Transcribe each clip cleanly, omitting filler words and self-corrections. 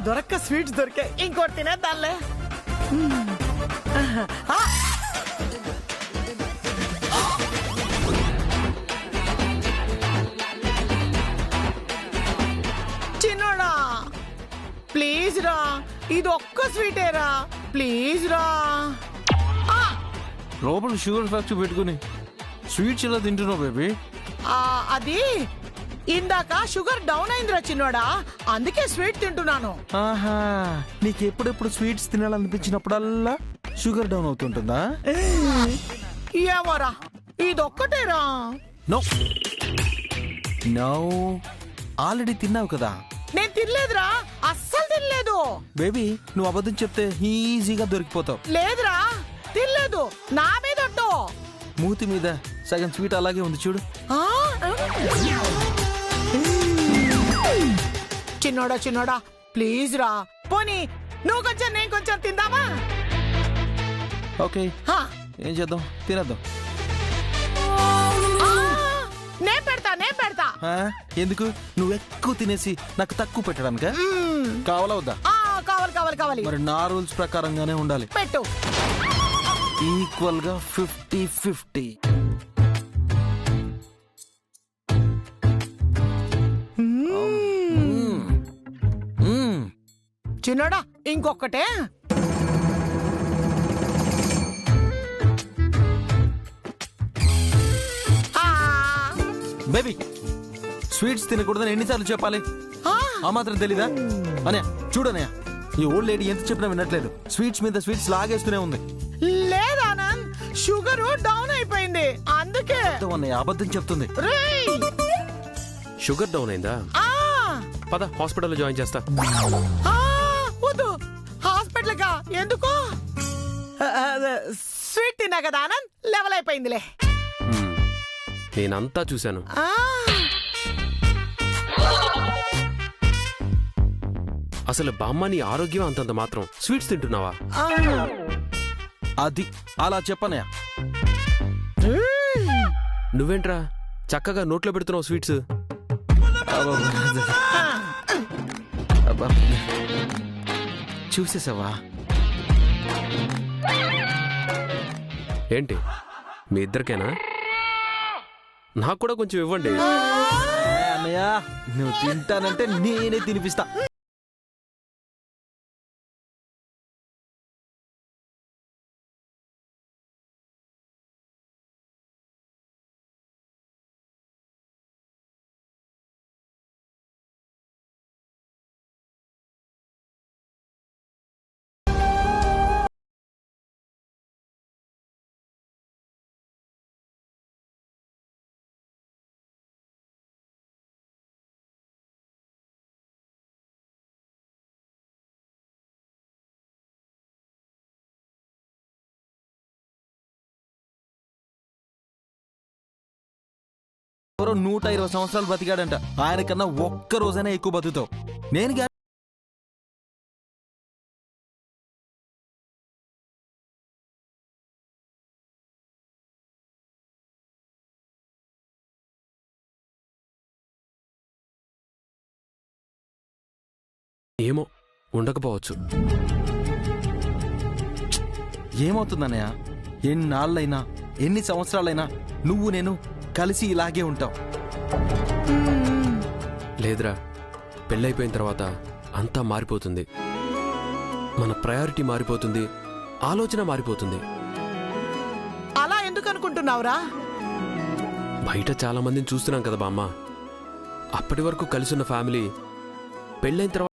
దొరక్క స్వీట్స్ దొరికాయి. ఇంకోటి తినేద్దాంలే. చిన్నోడా ప్లీజ్ రా, ఇది ఒక్క స్వీటేరా, ప్లీజ్ రా. లోపల షుగర్ ఫ్యాక్టరీ పెట్టుకుని స్వీట్స్ ఎలా తింటున్నావు బేబీ? అది ఇందాక షుగర్ డౌన్ అయిందిరా చిన్నోడా, అందుకే స్వీట్ తింటున్నాను. ఆహా, నీకు ఎప్పుడెప్పుడు స్వీట్స్ తినాలనిపించినప్పుడల్లా షుగర్ డౌన్ అవుతుంటుందా? ఏమోరా, ఇదొక్కటేరా. నో నో, ఆల్రెడీ తిన్నావు కదా. నేను తినలేదురా, అస్సలు తినలేదు. బేబీ, నువ్వు అబద్ధం చెప్తే ఈజీగా దొరికిపోతావు. లేదురా, తినలేదు. నా మీద ఒట్టు. మూతి మీద సగం స్వీట్ అలాగే ఉంది చూడు. చిన్నోడా చిన్నోడా ప్లీజ్ రా, పోనీ నువ్వు కొంచెం నేను కొంచెం తిందామా? ఓకే, ఏం చేద్దాం, తినేద్దాం. నేను పెడతా. ఎందుకు? నువ్వు ఎక్కువ తినేసి నాకు తక్కువ పెట్టడానికా? కావాలా వద్దా? కావాలి. మరి నా రూల్స్ ప్రకారంగానే ఉండాలి. పెట్టు. ఈక్వల్ గా 50-50. చిన్నోడా ఇంకొకటే. బేబీ, స్వీట్స్ తినకూడదని ఎన్నిసార్లు చెప్పాలి? ఆ మాత్రం తెలీదా? అనే చూడనయ్య, ఈ ఓల్డ్ లేడీ ఎంత చెప్పినా వినట్లేదు. స్వీట్స్ మీద స్వీట్స్ లాగేస్తూనే ఉంది. లేదానంద్, షుగర్ డౌన్ అయిపోయింది, అందుకే. అన్నయ్య అబద్ధం చెప్తుంది. షుగర్ డౌన్ అయిందా? పద హాస్పిటల్లో జాయిన్ చేస్తా. వద్దు, హాస్పిటల్ గా ఎందుకు? స్వీట్ తిన్నా కదా ఆనంద్, లెవెల్ అయిపోయిందిలే. నేనంతా చూశాను. అసలు బామ్మ నీ ఆరోగ్యం అంతంత మాత్రం, స్వీట్స్ తింటున్నావా? అది అలా చెప్పనయ్య. నువ్వేంట్రా చక్కగా నోట్లో పెడుతున్నావు స్వీట్స్? చూసేసావా? ఏంటి మీ ఇద్దరికేనా? నాకు కూడా కొంచెం ఇవ్వండి. అన్నయ్య, నువ్వు తింటానంటే నేనే తినిపిస్తా. ఎవరో 120 సంవత్సరాలు బతికాడంట. ఆయన కన్నా ఒక్క రోజైనా ఎక్కువ బతుకుతావు. నేను ఏమో ఉండకపోవచ్చు. ఏమవుతుందన్నయ్య, ఎన్నాళ్ళైనా ఎన్ని సంవత్సరాలైనా నువ్వు నేను కలిసి ఇలాగే ఉంటావు. లేదురా, పెళ్ళైపోయిన తర్వాత అంతా మారిపోతుంది. మన ప్రయారిటీ మారిపోతుంది, ఆలోచన మారిపోతుంది. అలా ఎందుకు అనుకుంటున్నావురా? బయట చాలా మందిని చూస్తున్నాం కదా బామ్మ. అప్పటి వరకు కలిసి ఉన్న ఫ్యామిలీ పెళ్ళైన తర్వాత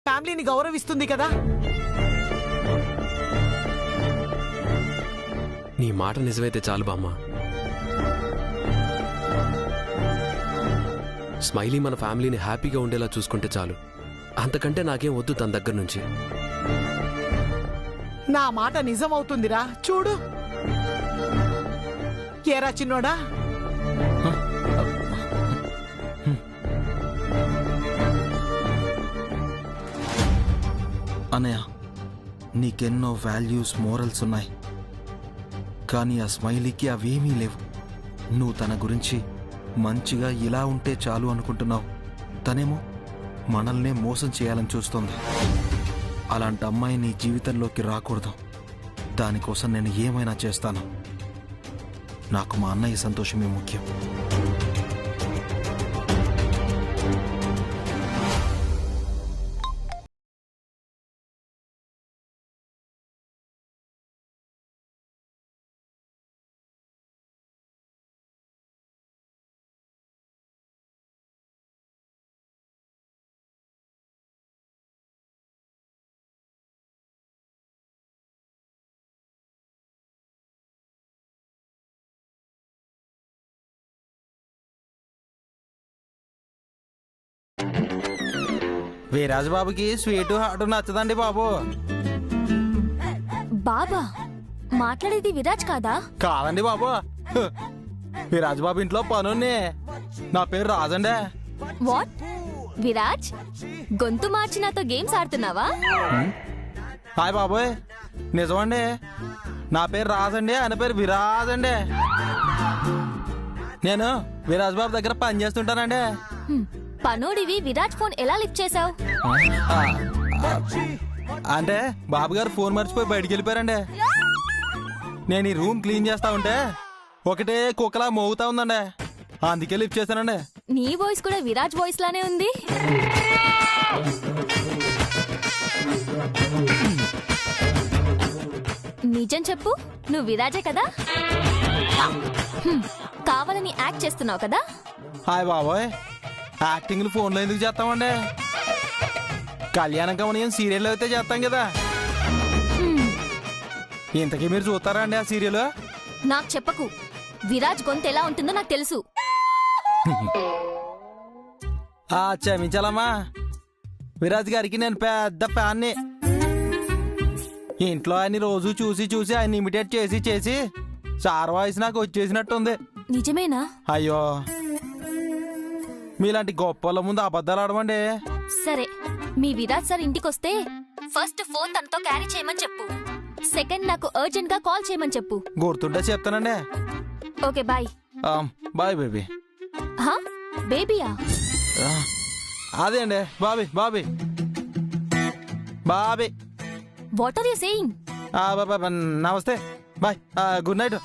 ఫ్యామిలీని గౌరవిస్తుంది కదా. నీ మాట నిజమైతే చాలు బామ్మ. స్మైలీ మన ఫ్యామిలీని హ్యాపీగా ఉండేలా చూసుకుంటే చాలు. అంతకంటే నాకేం వద్దు తన దగ్గర నుంచి. నా మాట నిజమవుతుందిరా చూడు. ఏరా చిన్నోడా, అన్నయ్య, నీకెన్నో వాల్యూస్ మోరల్స్ ఉన్నాయి, కానీ ఆ స్మైలీకి అవేమీ లేవు. నువ్వు తన గురించి మంచిగా ఇలా ఉంటే చాలు అనుకుంటున్నావు. తనేమో మనల్నే మోసం చేయాలని చూస్తుంది. అలాంటి అమ్మాయి నీ జీవితంలోకి రాకూడదు. దానికోసం నేను ఏమైనా చేస్తాను. నాకు మా అన్నయ్య సంతోషమే ముఖ్యం. వీరాజబాబుకి స్వీటు హాటు నచ్చదండి బాబు. బాబా మాట్లాడేది విరాజ్ కాదా? కాదండి బాబు, వీరాజబాబు ఇంట్లో పనుంది. నా పేరు రాజండే. వాట్ విరాజ్, గొంతు మార్చి నాతో గేమ్స్ ఆడుతున్నావా? హాయ్ బాబోయ్, నిజమండి. నా పేరు రాజండి, ఆయన పేరు విరాజ్ అండి. నేను వీరాజబాబు దగ్గర పని చేస్తుంటానండి. పనోడివి విరాజ్ ఫోన్ ఎలా లిఫ్ట్ చేసావు? అంటే బాబు గారు ఫోన్ మర్చిపోయి బయటికి వెళ్ళిపోయారండి. నేను ఈ రూమ్ క్లీన్ చేస్తా ఉంటే ఒకటే కుక్కలా మోగుతా ఉందండి, అందుకే లిఫ్ట్ చేశానండి. నీ వాయిస్ కూడా విరాజ్ వాయిస్ లానే ఉంది. నిజం చెప్పు, నువ్వు విరాజే కదా? కావాలని యాక్ట్ చేస్తున్నావు కదా? హాయ్ బాబోయ్, యాక్టింగ్లు ఫోన్లో ఎందుకు చేస్తామండి? కళ్యాణం కమనీయం సీరియల్ అయితే చేస్తాం కదా. ఇంతకీ మీరు చూస్తారా అండి ఆ సీరియల్? నాకు చెప్పకు, విరాజ్ గొంతు ఎలా ఉంటుందో నాకు తెలుసు. క్షమించాలమ్మా, విరాజ్ గారికి నేను పెద్ద ఫ్యాన్ని. ఇంట్లో ఆయన రోజు చూసి చూసి ఆయన ఇమిటేట్ చేసి చేసి సార్ వాయిస్ నాకు వచ్చేసినట్టుంది. నిజమేనా? అయ్యో, మీలాంటి గొప్పల ముందు అబద్ధాలు ఆడమండి. సరే, మీ విరాజ్ సార్ ఇంటికొస్తే ఫస్ట్ ఫోన్ తనతో క్యారీ చేయమని చెప్పు. సెకండ్, నాకు అర్జెంట్ గా కాల్ చేయమని చెప్పు. గుర్తుంటే చెప్తానండి. Okay bye. Bye baby. బేబీయా? అదే అండి, Bobby Bobby Bobby. What are you saying? నమస్తే, బాయ్, గుడ్ నైట్.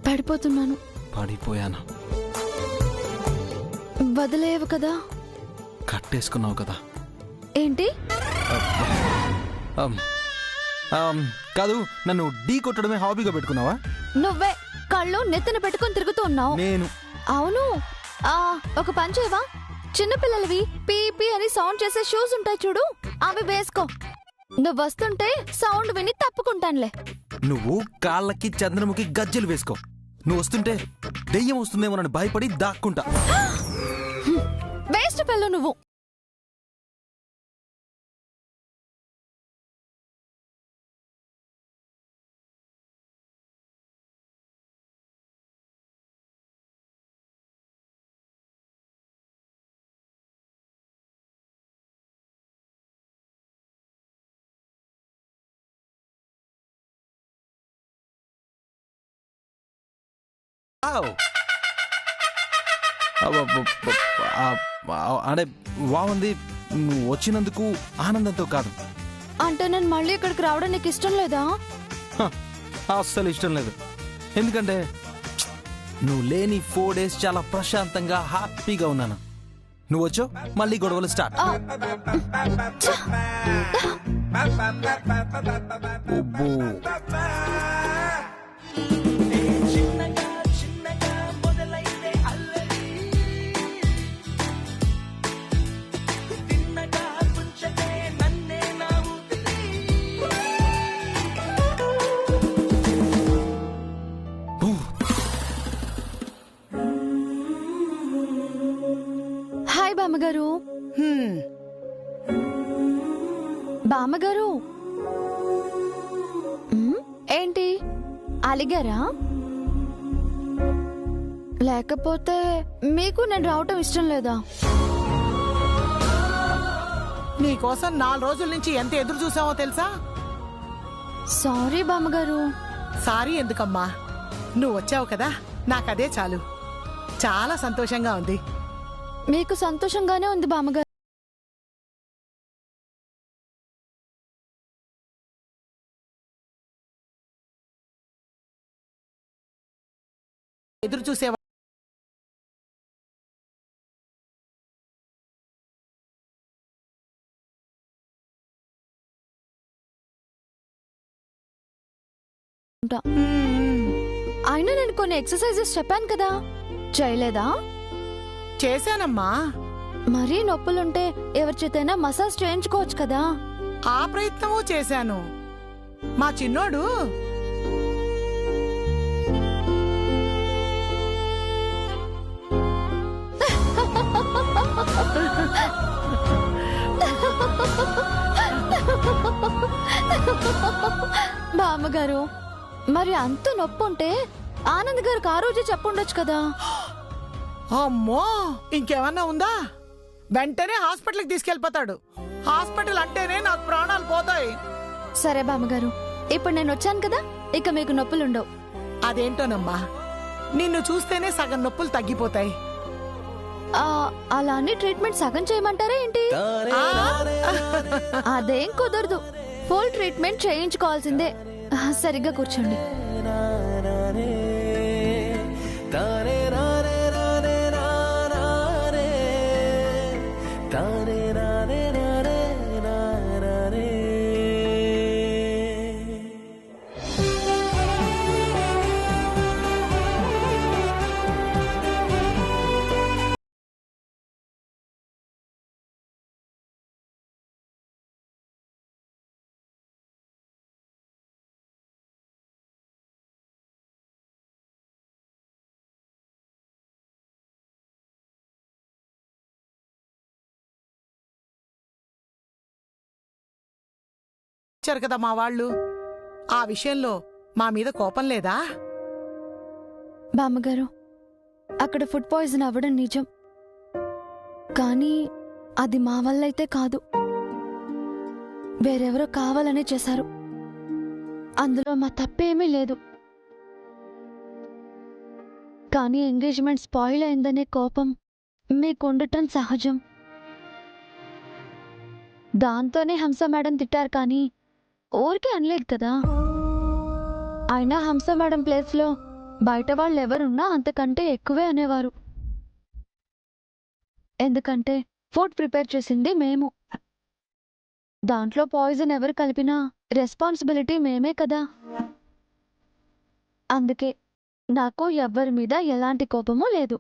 పడిపోతున్నాను. పడిపోయాను. వదిలేవు కదా? కట్టేసుకున్నావు కదా. ఏంటి? కాదు, నన్ను ఢీ కొట్టడమే హాబీగా పెట్టుకున్నావా? నువ్వే కళ్ళు నెత్తిన పెట్టుకుని తిరుగుతూ ఉన్నావు. నేను అవును. ఒక పని చేయవా? చిన్నపిల్లలవి పీ అని సౌండ్ చేసే షూస్ ఉంటాయి చూడు, అవి వేసుకో. నువ్వు వస్తుంటే సౌండ్ విని తప్పుకుంటానులే. నువ్వు కాళ్ళకి చంద్రముఖి గజ్జెలు వేసుకో. నువ్వు వస్తుంటే దెయ్యం వస్తుందేమోనని భయపడి దాక్కుంటా. వేస్ట్ ఫెల్లో నువ్వు. అంటే బాగుంది. నువ్వు వచ్చినందుకు ఆనందంతో కాదు. అంటే నేను మళ్ళీ ఇక్కడికి రావడం నీకు ఇష్టం లేదా? అస్సలు ఇష్టం లేదు. ఎందుకంటే నువ్వు లేని 4 days చాలా ప్రశాంతంగా హ్యాపీగా ఉన్నాను. నువ్వు వచ్చావు, మళ్ళీ గొడవలు స్టార్ట్. అబ్బో. హాయ్ బామ్మగారు. బామ్మగారు ఏంటి అలిగారా? లేకపోతే మీకు నేను రావటం ఇష్టం లేదా? నీకోసం 4 రోజుల నుంచి ఎంత ఎదురు చూసామో తెలుసా? సారీ బామ్మగారు. సారీ ఎందుకమ్మా, నువ్వు వచ్చావు కదా, నాకదే చాలు. చాలా సంతోషంగా ఉంది. మీకు సంతోషంగానే ఉంది బామ్మగారు. ఎదురు చూసేవా? అయినా నేను కొన్ని ఎక్సర్సైజెస్ చెప్పాను కదా, చేయలేదా? చేశానమ్మా. మరీ నొప్పులుంటే ఎవరి చేతైనా మసాజ్ చేయించుకోవచ్చు కదా. ఆ ప్రయత్నమూ చేశాను. మా చిన్నోడు బామ్మగారు, మరి అంత నొప్పి ఉంటే ఆనంద్ గారికి ఆ రోజే చెప్పుండొచ్చు కదా. అమ్మో, ఇంకేమన్నా ఉందా? వెంటనే హాస్పిటల్కి తీసుకెళ్ళిపోతాడు. హాస్పిటల్ అంటేనే నాకు ప్రాణాలు పోతాయి. సరే బామ్మగారు, ఇప్పుడు నేను వచ్చాను కదా, ఇక మీకు నొప్పులుండవు. అదేంటోనమ్మా, నిన్ను చూస్తేనే సగం నొప్పులు తగ్గిపోతాయి. అలా అని ట్రీట్మెంట్ సగం చేయమంటారా ఏంటి? అదేం కుదరదు, ఫుల్ ట్రీట్మెంట్ చేయించుకోవాల్సిందే. సరిగ్గా కూర్చోండి. వచ్చారు కదా మా వాళ్ళు, ఆ విషయంలో మా మీద కోపం లేదా? బామ్మగారు, అక్కడ ఫుడ్ పాయిజన్ అవ్వడం నిజం, కానీ అది మా వల్లైతే కాదు, వేరెవరో కావాలనే చేశారు. అందులో మా తప్పేమీ లేదు. కానీ ఎంగేజ్మెంట్ స్పాయిల్ అయిందనే కోపం మీకుండటం సహజం. దాంతోనే హంస మేడం తిట్టారు, కానీ ఊరికే అనలేదు కదా. అయినా హంస మేడం ప్లేస్లో బయట వాళ్ళు ఎవరున్నా అంతకంటే ఎక్కువే అనేవారు. ఎందుకంటే ఫుడ్ ప్రిపేర్ చేసింది మేము. దాంట్లో పాయిజన్ ఎవరు కలిపినా రెస్పాన్సిబిలిటీ మేమే కదా. అందుకే నాకు ఎవ్వరి మీద ఎలాంటి కోపమూ లేదు.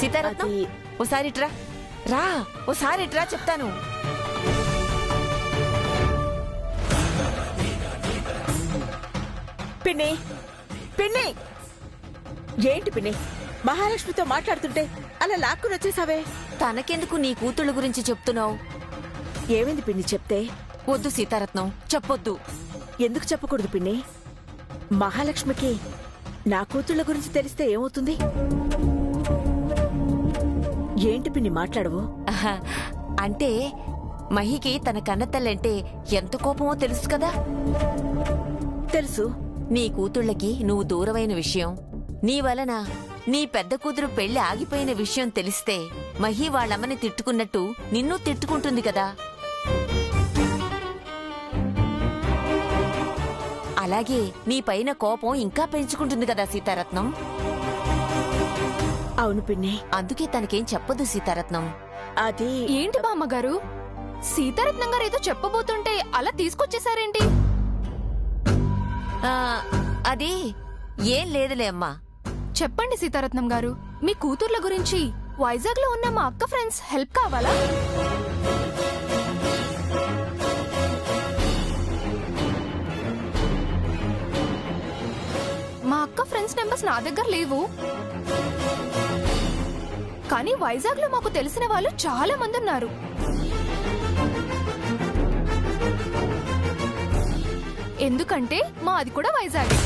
సీతారత్నం, ఓసారి ఇట్రా రా, ఓసారి ఇట్రా చెప్తాను. పిన్ని పిన్ని, ఏంటి పిన్ని మహాలక్ష్మితో మాట్లాడుతుంటే అలా లాక్కుని వచ్చేసావే? తనకెందుకు నీ కూతుళ్ళ గురించి చెప్తున్నావు? ఏమైంది పిన్ని చెప్తే? వద్దు సీతారత్నం, చెప్పొద్దు. ఎందుకు చెప్పకూడదు పిన్ని? మహాలక్ష్మికి నా కూతుళ్ళ గురించి తెలిస్తే ఏమవుతుంది? ఏంటి పిన్ని మాట్లాడవు? అంటే మహికి తన కన్నతల్లంటే ఎంత కోపమో తెలుసు కదా? తెలుసు. నీ కూతుళ్ళకి నువ్వు దూరమైన విషయం, నీ వలన నీ పెద్ద కూతురు పెళ్లి ఆగిపోయిన విషయం తెలిస్తే మహి వాళ్ళమ్మని తిట్టుకున్నట్టు నిన్ను తిట్టుకుంటుంది కదా. అలాగే నీ పైన కోపం ఇంకా పెంచుకుంటుంది కదా సీతారత్నం. అవును పిన్ని, అందుకే తనకేం చెప్పదు సీతారత్నం. అది ఏంటి బామ్మగారు, సీతారత్నం గారు ఏదో చెప్పబోతుంటే అలా తీసుకొచ్చేసారేంటి? అది ఏం లేదులే అమ్మా. చెప్పండి సీతారత్నం గారు, మీ కూతుర్ల గురించి. వైజాగ్ లో ఉన్న మా అక్క ఫ్రెండ్స్ హెల్ప్ కావాలా? మా అక్క ఫ్రెండ్స్ నెంబర్స్ నా దగ్గర లేవు, కానీ వైజాగ్ లో మాకు తెలిసిన వాళ్ళు చాలా మంది ఉన్నారు. ఎందుకంటే మాది కూడా వైజాగే.